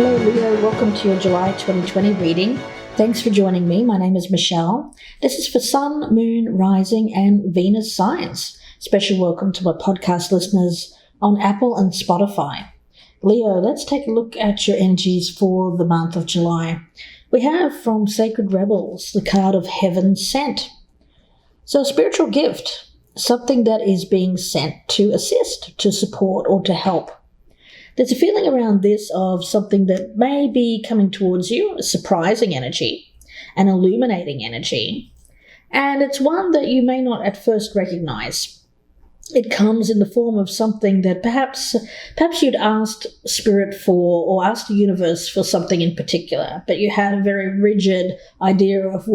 Hello Leo, welcome to your July 2020 reading. Thanks for joining me. My name is Michelle. This is for Sun, Moon, Rising and Venus signs. Special welcome to my podcast listeners on Apple and Spotify. Leo, let's take a look at your energies for the month of July. We have from Sacred Rebels the card of Heaven Sent. So a spiritual gift, something that is being sent to assist, to support or to help. There's a feeling around this of something that may be coming towards you, a surprising energy, an illuminating energy, and it's one that you may not at first recognize. It comes in the form of something that perhaps you'd asked Spirit for or asked the universe for something in particular, but you had a very rigid idea of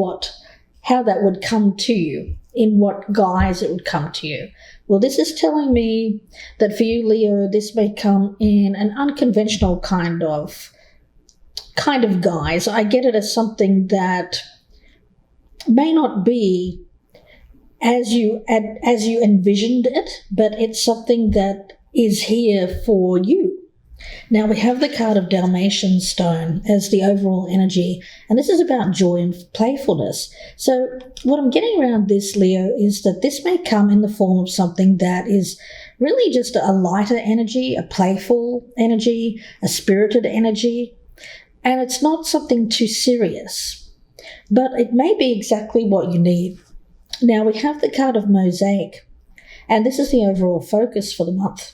how that would come to you, in what guise it would come to you. Well, this is telling me that for you, Leo, this may come in an unconventional kind of guise. I get it as something that may not be as you envisioned it, but it's something that is here for you. Now we have the card of Dalmatian stone as the overall energy, and this is about joy and playfulness. So what I'm getting around this, Leo, is that this may come in the form of something that is really just a lighter energy, a playful energy, a spirited energy, and it's not something too serious, but it may be exactly what you need. Now we have the card of Mosaic, and this is the overall focus for the month.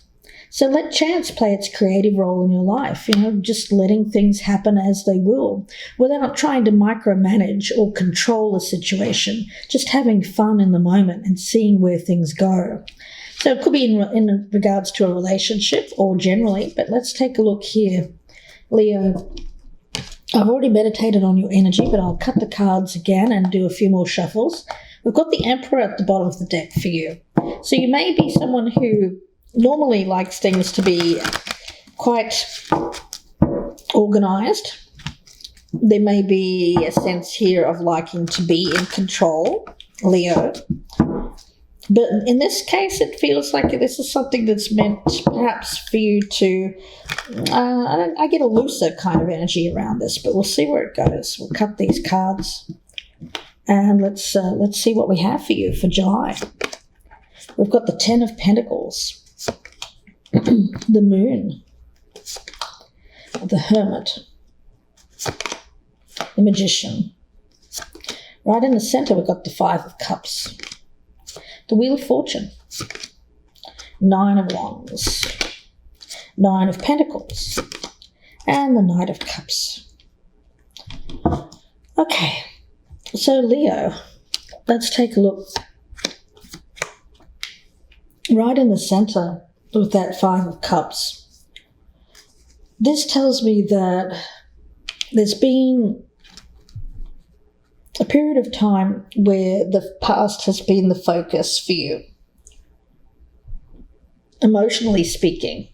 So let chance play its creative role in your life, just letting things happen as they will, without trying to micromanage or control a situation, just having fun in the moment and seeing where things go. So it could be in regards to a relationship or generally, but let's take a look here. Leo, I've already meditated on your energy, but I'll cut the cards again and do a few more shuffles. We've got the Emperor at the bottom of the deck for you. So you may be someone who normally likes things to be quite organized. There may be a sense here of liking to be in control, Leo. But in this case, it feels like this is something that's meant perhaps for you to, I get a looser kind of energy around this, but we'll see where it goes. We'll cut these cards and let's see what we have for you for July. We've got the Ten of Pentacles, the Moon, the Hermit, the Magician. Right in the center, we've got the Five of Cups, the Wheel of Fortune, Nine of Wands, Nine of Pentacles, and the Knight of Cups. Okay, so Leo, let's take a look. Right in the center with that Five of Cups, this tells me that there's been a period of time where the past has been the focus for you, emotionally speaking.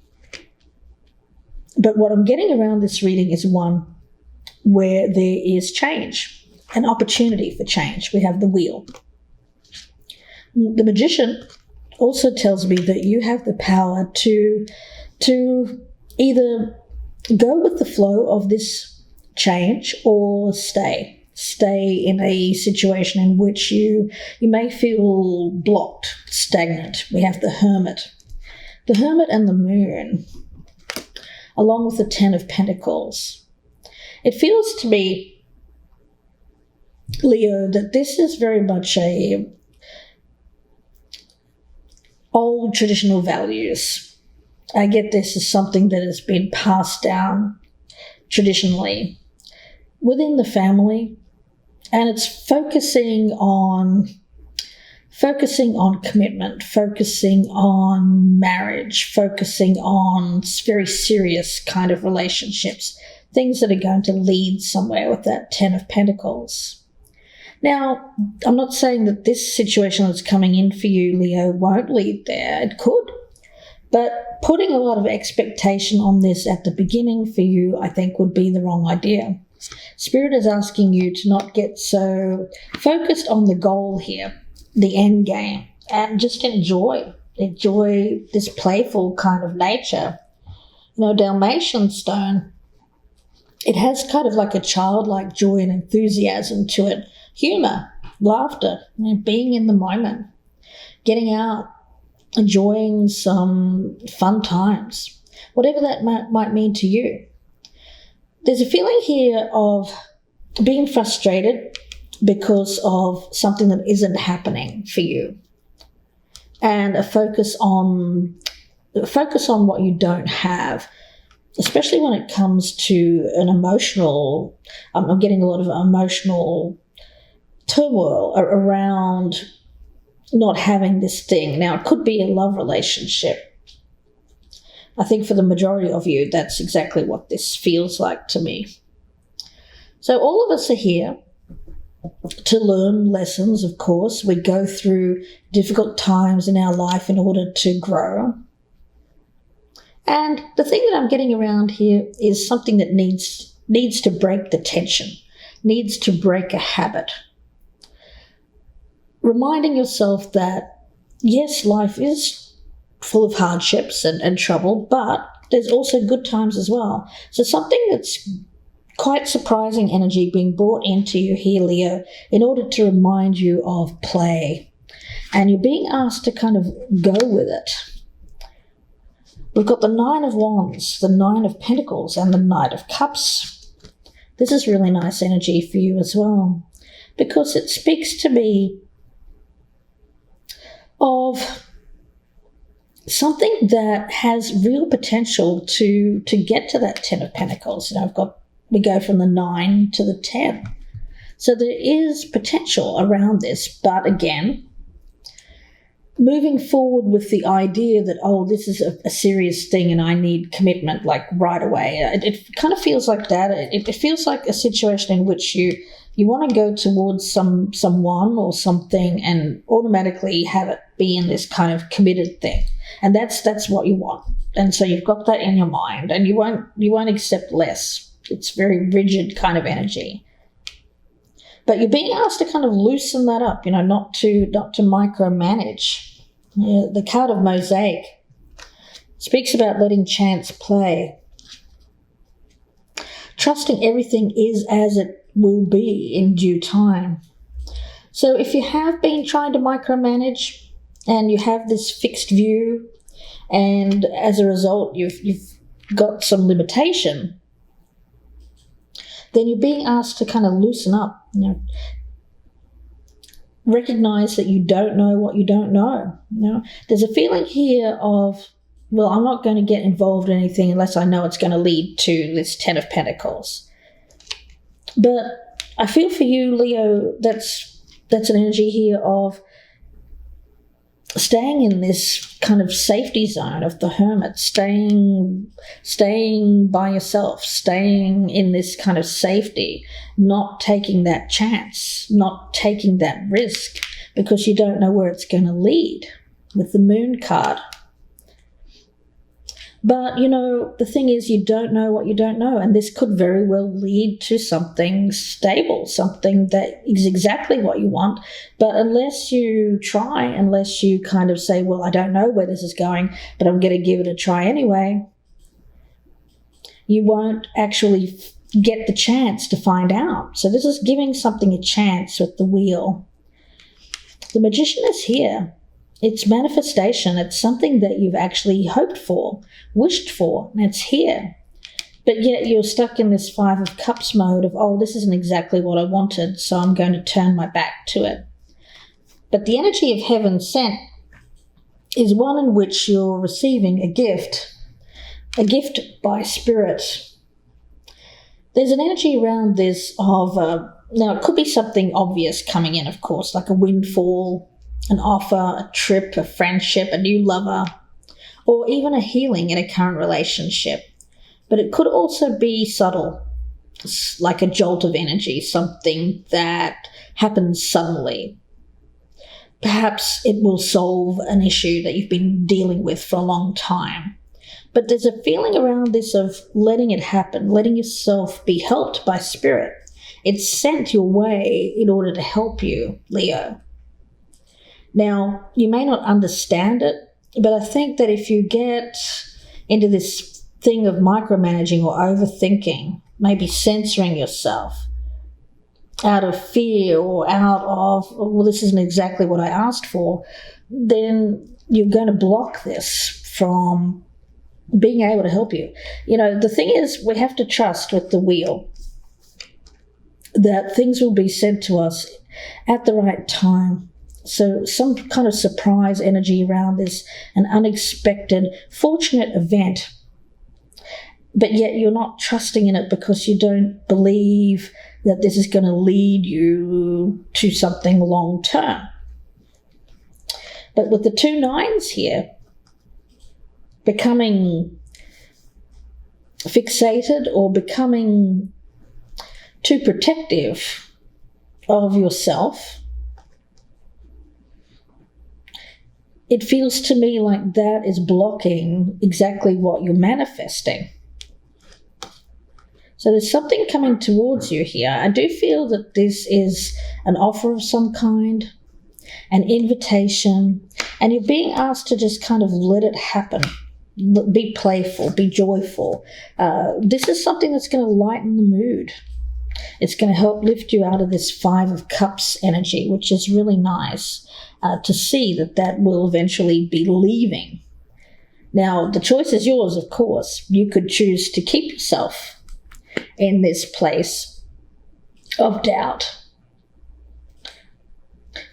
But what I'm getting around this reading is one where there is change, an opportunity for change. We have the Wheel. The Magician also tells me that you have the power to either go with the flow of this change or stay in a situation in which you may feel blocked, stagnant. We have the Hermit and the Moon, along with the Ten of Pentacles. It feels to me, Leo, that this is very much a old traditional values. I get this as something that has been passed down traditionally within the family, and it's focusing on commitment, focusing on marriage, focusing on very serious kind of relationships, things that are going to lead somewhere with that Ten of Pentacles. Now, I'm not saying that this situation that's coming in for you, Leo, won't lead there. It could. But putting a lot of expectation on this at the beginning for you, I think, would be the wrong idea. Spirit is asking you to not get so focused on the goal here, the end game, and just enjoy this playful kind of nature. Dalmatian stone it has kind of like a childlike joy and enthusiasm to it. Humour, laughter, being in the moment, getting out, enjoying some fun times, whatever that might mean to you. There's a feeling here of being frustrated because of something that isn't happening for you, and a focus on what you don't have, especially when it comes to an emotional, I'm getting a lot of emotional turmoil around not having this thing. Now, it could be a love relationship. I think for the majority of you, that's exactly what this feels like to me. So all of us are here to learn lessons, of course. We go through difficult times in our life in order to grow. And the thing that I'm getting around here is something that needs to break the tension, needs to break a habit. Reminding yourself that, yes, life is full of hardships and trouble, but there's also good times as well. So something that's quite surprising energy being brought into you here, Leo, in order to remind you of play. And you're being asked to kind of go with it. We've got the Nine of Wands, the Nine of Pentacles, and the Knight of Cups. This is really nice energy for you as well, because it speaks to me of something that has real potential to get to that 10 of Pentacles. We go from the 9 to the 10. So there is potential around this, but again, moving forward with the idea that, this is a serious thing and I need commitment like right away. It kind of feels like that. It feels like a situation in which you want to go towards someone or something and automatically have it be in this kind of committed thing. And that's what you want. And so you've got that in your mind, and you won't accept less. It's very rigid kind of energy. But you're being asked to kind of loosen that up, not to micromanage. The card of Mosaic speaks about letting chance play. Trusting everything is as it will be in due time. So if you have been trying to micromanage and you have this fixed view, and as a result you've got some limitation, then you're being asked to kind of loosen up. Recognize that you don't know what you don't know. There's a feeling here of, I'm not going to get involved in anything unless I know it's going to lead to this 10 of Pentacles. But I feel for you, Leo, that's an energy here of staying in this kind of safety zone of the hermit, staying by yourself, staying in this kind of safety, not taking that chance, not taking that risk, because you don't know where it's going to lead with the Moon card. But, the thing is, you don't know what you don't know, and this could very well lead to something stable, something that is exactly what you want. But unless you try, unless you kind of say, I don't know where this is going, but I'm going to give it a try anyway, you won't actually get the chance to find out. So this is giving something a chance with the Wheel. The Magician is here. It's manifestation. It's something that you've actually hoped for, wished for, and it's here. But yet you're stuck in this 5 of Cups mode of, this isn't exactly what I wanted, so I'm going to turn my back to it. But the energy of heaven sent is one in which you're receiving a gift by spirit. There's an energy around this of, now it could be something obvious coming in, of course, like a windfall, an offer, a trip, a friendship, a new lover, or even a healing in a current relationship. But it could also be subtle, like a jolt of energy, something that happens suddenly. Perhaps it will solve an issue that you've been dealing with for a long time. But there's a feeling around this of letting it happen, letting yourself be helped by spirit. It's sent your way in order to help you, Leo. Now, you may not understand it, but I think that if you get into this thing of micromanaging or overthinking, maybe censoring yourself out of fear or out of, well, this isn't exactly what I asked for, then you're going to block this from being able to help you. The thing is, we have to trust with the wheel that things will be sent to us at the right time. So some kind of surprise energy around this, an unexpected, fortunate event, but yet you're not trusting in it because you don't believe that this is going to lead you to something long term. But with the 2 9s here, becoming fixated or becoming too protective of yourself, it feels to me like that is blocking exactly what you're manifesting. So there's something coming towards you here. I do feel that this is an offer of some kind, an invitation, and you're being asked to just kind of let it happen. Be playful, be joyful. This is something that's going to lighten the mood. It's going to help lift you out of this 5 of Cups energy, which is really nice to see that will eventually be leaving. Now, the choice is yours, of course. You could choose to keep yourself in this place of doubt.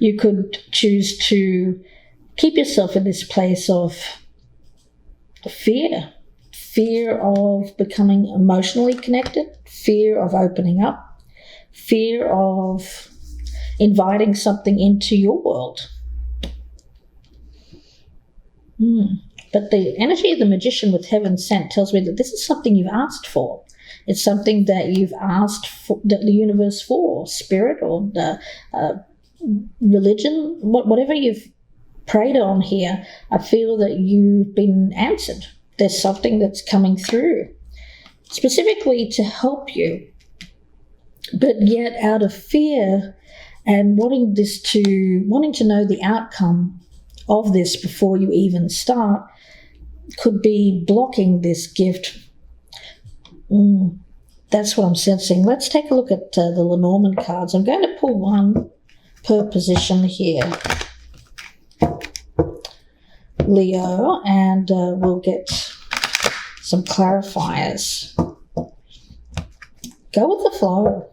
You could choose to keep yourself in this place of fear of becoming emotionally connected, fear of opening up, fear of inviting something into your world. But the energy of the Magician with Heaven Sent tells me that this is something you've asked for. It's something that you've asked for, that the universe for, spirit or the religion, whatever you've prayed on here. I feel that you've been answered. There's something that's coming through, specifically to help you, but yet out of fear and wanting to know the outcome of this before you even start, could be blocking this gift. That's what I'm sensing. Let's take a look at the Lenormand cards. I'm going to pull 1 per position here, Leo, and we'll get some clarifiers. Go with the flow.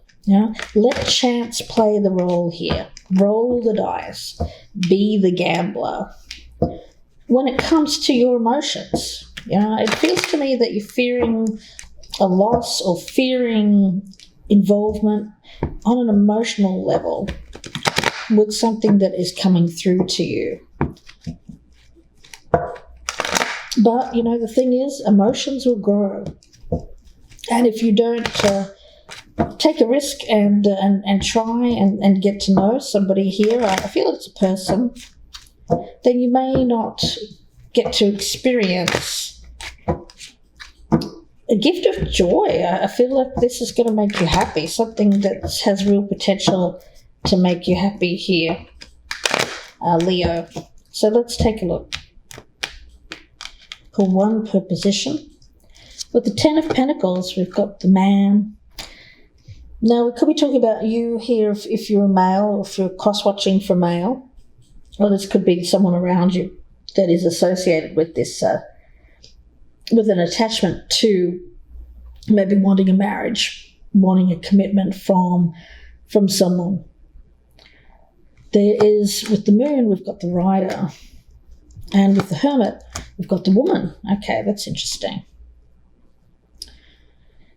Let chance play the role here. Roll the dice. Be the gambler. When it comes to your emotions, it feels to me that you're fearing a loss or fearing involvement on an emotional level with something that is coming through to you. But, the thing is, emotions will grow. And if you don't take a risk and try and get to know somebody here, I feel it's a person, then you may not get to experience a gift of joy. I feel like this is going to make you happy, something that has real potential to make you happy here, Leo. So let's take a look. Pull 1 per position. With the 10 of Pentacles, we've got the Man. Now, we could be talking about you here if you're a male, or if you're cross-watching for male, or this could be someone around you that is associated with this, with an attachment to maybe wanting a marriage, wanting a commitment from someone. There is, with the Moon, we've got the Rider, and with the Hermit, we've got the Woman. Okay, that's interesting.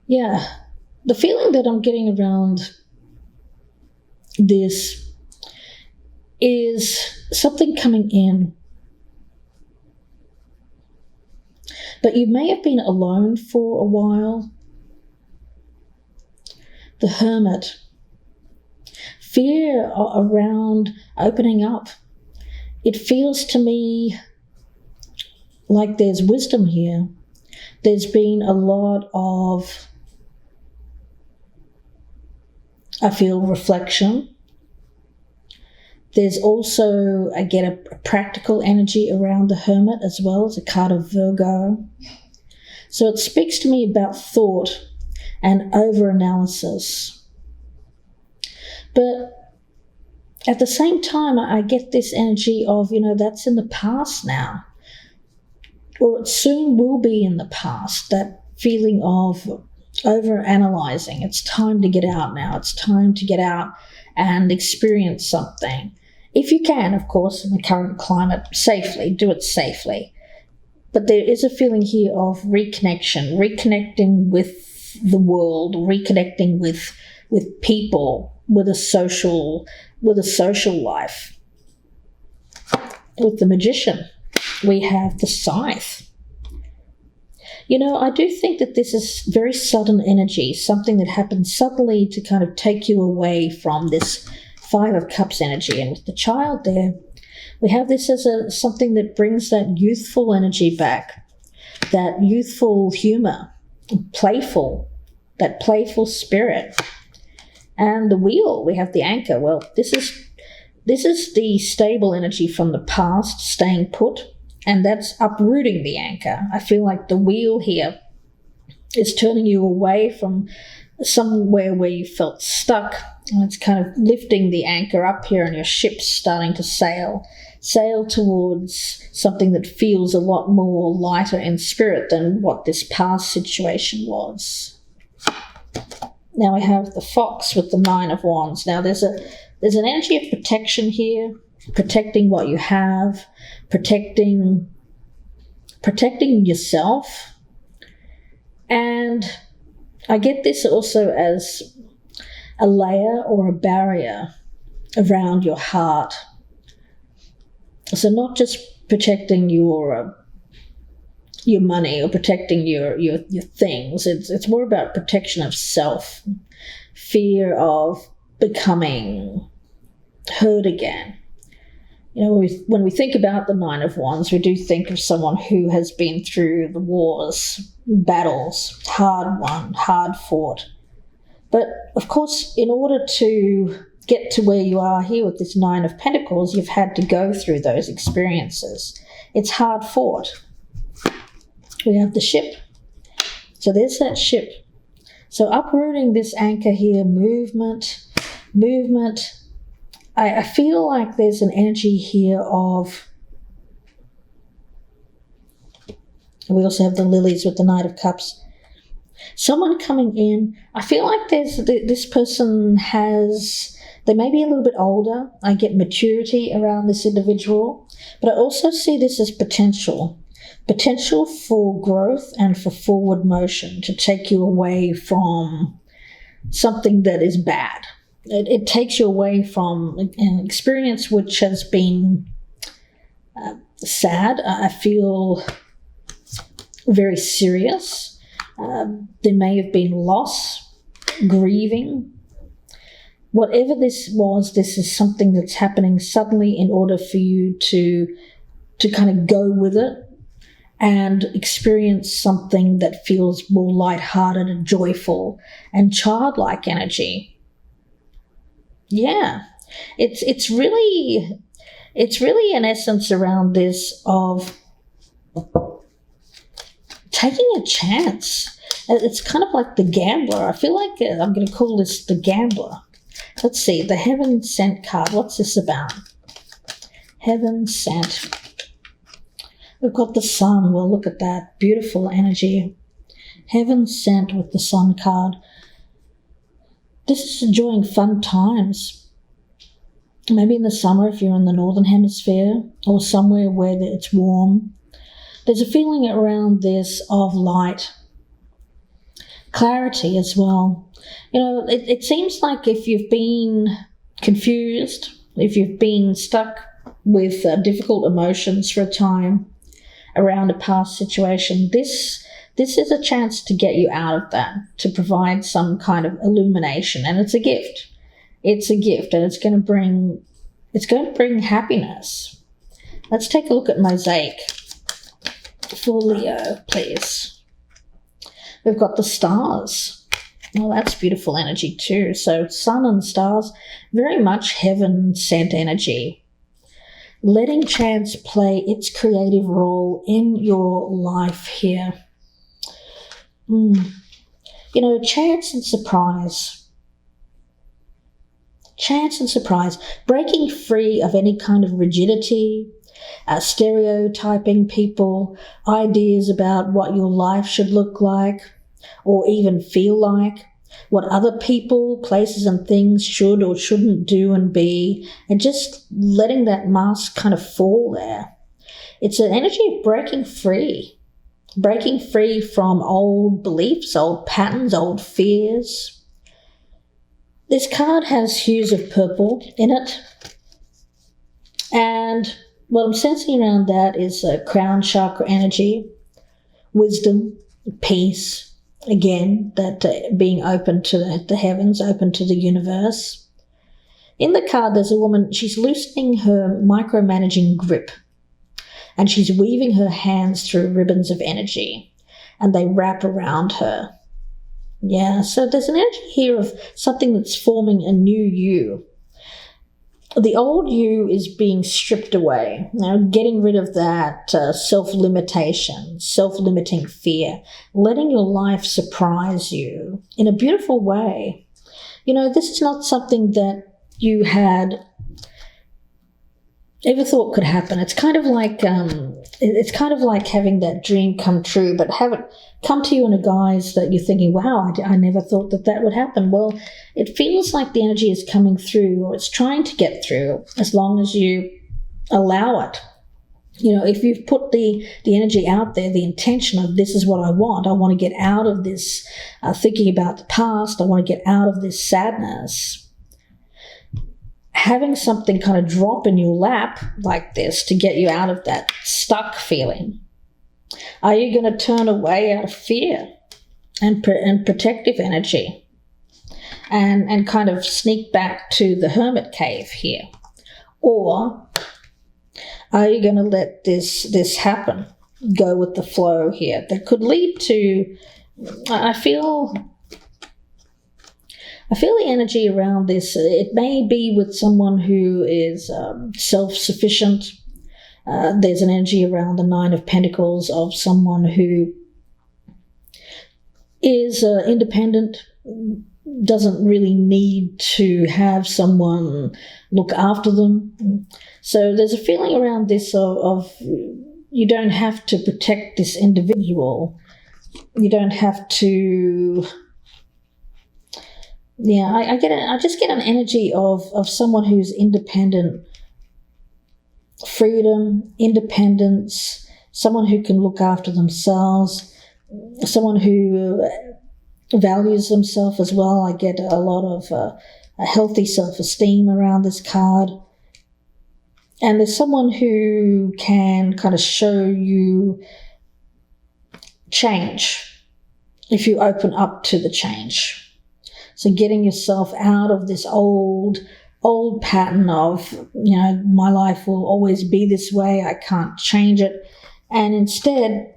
Yeah, the feeling that I'm getting around this is something coming in. But you may have been alone for a while. The Hermit. Fear around opening up. It feels to me like there's wisdom here. There's been a lot of, I feel, reflection. There's also, I get a practical energy around the Hermit as well as a card of Virgo. So it speaks to me about thought and over-analysis. But at the same time, I get this energy of, that's in the past now, or it soon will be in the past, that feeling of over-analyzing. It's time to get out now. It's time to get out and experience something. If you can, of course, in the current climate, safely, do it safely. But there is a feeling here of reconnecting with the world, reconnecting with people, with a social life. With the Magician, we have the Scythe. I do think that this is very sudden energy, something that happens suddenly to kind of take you away from this Five of Cups energy. And with the Child there, we have this as something that brings that youthful energy back, that youthful humor, that playful spirit. And the Wheel, we have the Anchor. Well, this is the stable energy from the past, staying put, and that's uprooting the anchor. I feel like the Wheel here is turning you away from somewhere where you felt stuck, and it's kind of lifting the anchor up here, and your ship's starting to sail towards something that feels a lot more lighter in spirit than what this past situation was. Now we have the Fox with the Nine of Wands. Now there's an energy of protection here, protecting what you have, protecting yourself. And I get this also as a layer or a barrier around your heart. So not just protecting your money or protecting your things. It's more about protection of self, fear of becoming hurt again. When we think about the Nine of Wands, we do think of someone who has been through the wars, battles, hard won, hard fought. But of course, in order to get to where you are here with this Nine of Pentacles, you've had to go through those experiences. It's hard fought. We have the Ship. So there's that ship. So uprooting this anchor here, movement. I feel like there's an energy here of, we also have the Lilies with the Knight of Cups. Someone coming in, I feel like this person they may be a little bit older. I get maturity around this individual, but I also see this as potential for growth and for forward motion, to take you away from something that is bad. It takes you away from an experience which has been sad. I feel very serious. There may have been loss, grieving. Whatever this was, this is something that's happening suddenly in order for you to kind of go with it and experience something that feels more lighthearted and joyful and childlike energy. Yeah, it's really an essence around this of taking a chance. It's kind of like the gambler. I feel like I'm going to call this the gambler. Let's see, the Heaven Sent card. What's this about? Heaven Sent. We've got the Sun. Well, look at that. Beautiful energy. Heaven Sent with the Sun card. This is enjoying fun times. Maybe in the summer if you're in the Northern Hemisphere, or somewhere where it's warm. There's a feeling around this of light. Clarity as well. It seems like if you've been confused, if you've been stuck with difficult emotions for a time around a past situation, this is a chance to get you out of that, to provide some kind of illumination. And it's a gift. It's a gift, and it's going to bring happiness. Let's take a look at Mosaic for Leo, please. We've got the Stars. Well, that's beautiful energy too. So Sun and Stars, very much heaven sent energy. Letting chance play its creative role in your life here. Chance and surprise. Chance and surprise. Breaking free of any kind of rigidity, stereotyping people, ideas about what your life should look like or even feel like, what other people, places and things should or shouldn't do and be, and just letting that mask kind of fall there. It's an energy of breaking free from old beliefs, old patterns, old fears. This card has hues of purple in it, and what I'm sensing around that is crown chakra energy, wisdom, peace, again, that being open to the heavens, open to the universe. In the card, there's a woman, she's loosening her micromanaging grip, and she's weaving her hands through ribbons of energy, and they wrap around her. Yeah, so there's an energy here of something that's forming a new you. The old you is being stripped away, getting rid of that self-limitation, self-limiting fear, letting your life surprise you in a beautiful way. This is not something that you had ever thought could happen. It's kind of like having that dream come true, but have it come to you in a guise that you're thinking, wow, I never thought that would happen. Well, it feels like the energy is coming through, or it's trying to get through, as long as you allow it. If you've put the energy out there, the intention of this is what I want to get out of this thinking about the past, I want to get out of this sadness. Having something kind of drop in your lap like this to get you out of that stuck feeling. Are you going to turn away out of fear and protective energy and kind of sneak back to the hermit cave here? Or are you going to let this happen, go with the flow here? That could lead to, I feel the energy around this. It may be with someone who is self-sufficient. There's an energy around the Nine of Pentacles of someone who is independent, doesn't really need to have someone look after them. So there's a feeling around this of you don't have to protect this individual. You don't have to... Yeah, I just get an energy of someone who's independent, freedom, independence, someone who can look after themselves, someone who values themselves as well. I get a lot of a healthy self-esteem around this card. And there's someone who can kind of show you change if you open up to the change. So getting yourself out of this old pattern of, my life will always be this way, I can't change it. And instead,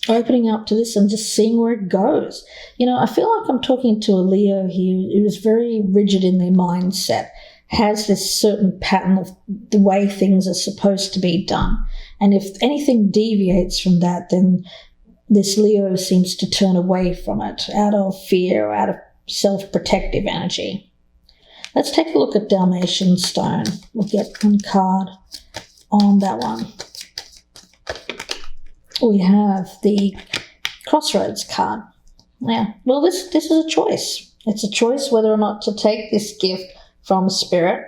opening up to this and just seeing where it goes. I feel like I'm talking to a Leo here who's very rigid in their mindset, has this certain pattern of the way things are supposed to be done. And if anything deviates from that, then this Leo seems to turn away from it out of fear or out of self-protective energy. Let's take a look at Dalmatian stone. We'll get one card on that one. We have the Crossroads card. Yeah, well, this is a choice. It's a choice whether or not to take this gift from Spirit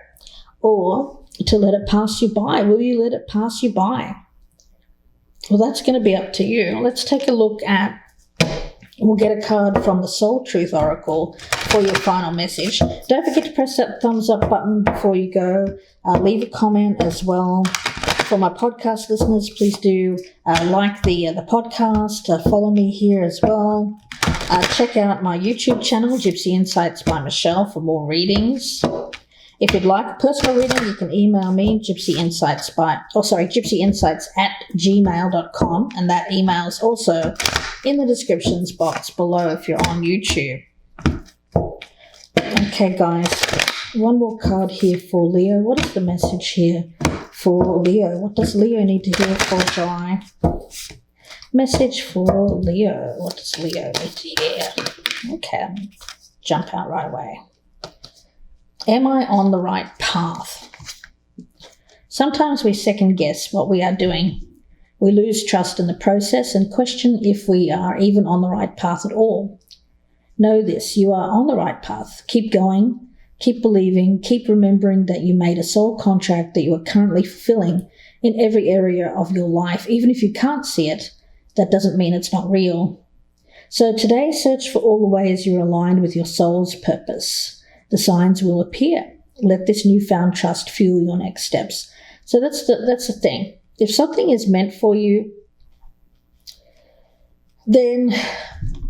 or to let it pass you by. Will you let it pass you by? Well, that's going to be up to you. Let's take a look at, we'll get a card from the Soul Truth Oracle for your final message. Don't forget to press that thumbs up button before you go. Leave a comment as well. For my podcast listeners, please do like the podcast. Follow me here as well. Check out my YouTube channel, Gypsy Insights by Michelle, for more readings. If you'd like a personal reading, you can email me, gypsyinsights@gmail.com, and that email is also in the descriptions box below if you're on YouTube. Okay, guys, one more card here for Leo. What is the message here for Leo? What does Leo need to hear for July? Message for Leo. What does Leo need to hear? Okay, jump out right away. Am I on the right path? Sometimes we second guess what we are doing. We lose trust in the process and question if we are even on the right path at all. Know this, you are on the right path. Keep going, keep believing, keep remembering that you made a soul contract that you are currently fulfilling in every area of your life. Even if you can't see it, that doesn't mean it's not real. So today, search for all the ways you're aligned with your soul's purpose. The signs will appear. Let this newfound trust fuel your next steps. So that's the thing. If something is meant for you, then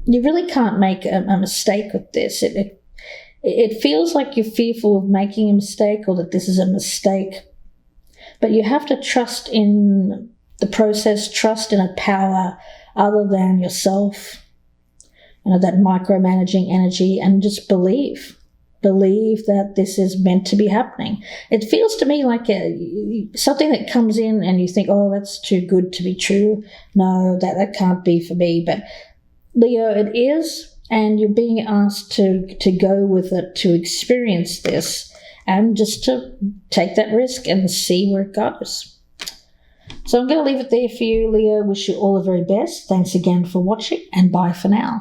you really can't make a mistake with this. It feels like you're fearful of making a mistake or that this is a mistake. But you have to trust in the process, trust in a power other than yourself, that micromanaging energy, and just believe. Believe that this is meant to be happening. It feels to me like something that comes in and you think, oh, that's too good to be true. No, that can't be for me. But Leo, it is, and you're being asked to go with it, to experience this, and just to take that risk and see where it goes. So I'm going to leave it there for you, Leo. Wish you all the very best. Thanks again for watching, and bye for now.